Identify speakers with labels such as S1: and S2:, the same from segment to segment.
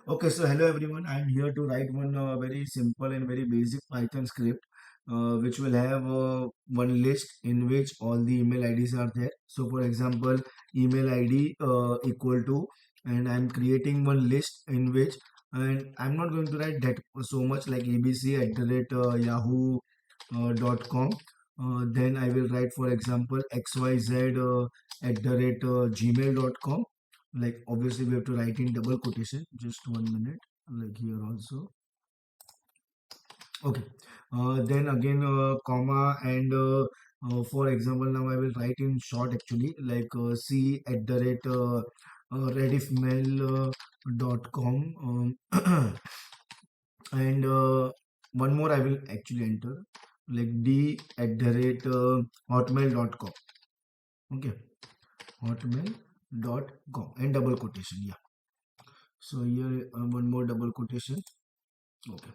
S1: Okay, so hello everyone. I'm here to write one very simple and very basic Python script, which will have one list in which all the email IDs are there. So, for example, email ID equal to, and I'm creating one list in which, and I'm not going to write that so much like abc at the rate yahoo dot com. Then I will write, for example, xyz at the rate gmail dot com. Like obviously we have to write in double quotation. Just 1 minute, like here also. Okay. Then again comma and for example now I will write in short actually, like c at the rate rediffmail dot com. And one more I will actually enter, like d at the rate hotmail dot com. Okay, hotmail dot com and double quotation. Yeah, so here one more double quotation. Okay,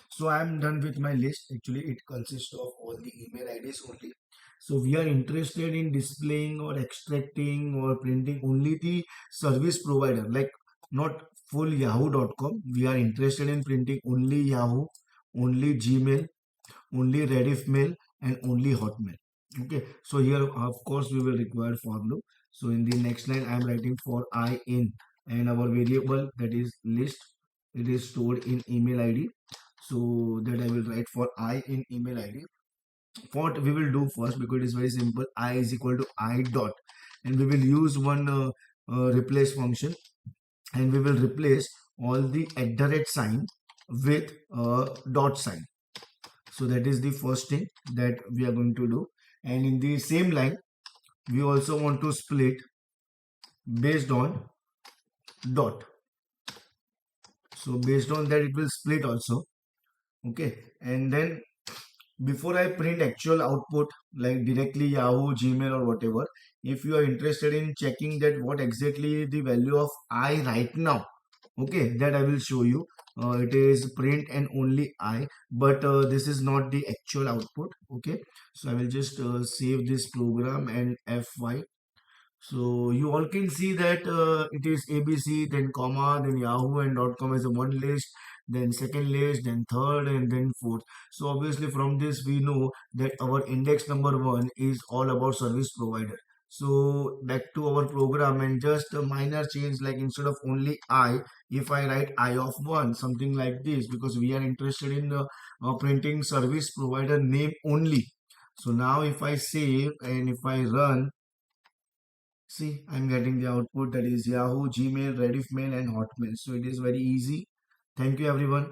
S1: so I am done with my list. Actually, it consists of all the email IDs only. So we are interested in displaying or extracting or printing only the service provider, like not full yahoo.com. We are interested in printing only Yahoo, only Gmail, only Rediffmail, and only Hotmail. Okay, so here of course we will require for loop. So in the next line I am writing for I in, and our variable, that is list, it is stored in email ID. So that I will write for I in email ID. What we will do first, because it is very simple, I is equal to I dot, and we will use one replace function, and we will replace all the at the rate sign with a dot sign. So that is the first thing that we are going to do. And in the same line we also want to split based on dot. So based on that it will split also. Okay, and then before I print actual output like directly Yahoo, Gmail or whatever, if you are interested in checking that what exactly the value of I right now, okay, that I will show you. It is print and only I, but this is not the actual output. Okay, so I will just save this program and F5. So you all can see that it is ABC, then comma, then Yahoo and .com as a one list, then second list, then third, and then fourth. So obviously from this we know that our index number one is all about service provider. So back to our program, and just a minor change, like instead of only I, if I write I of one, something like this, because we are interested in printing service provider name only. So now if I save and if I run, see, I'm getting the output, that is Yahoo, Gmail, Rediffmail, and Hotmail. So it is very easy. Thank you, everyone.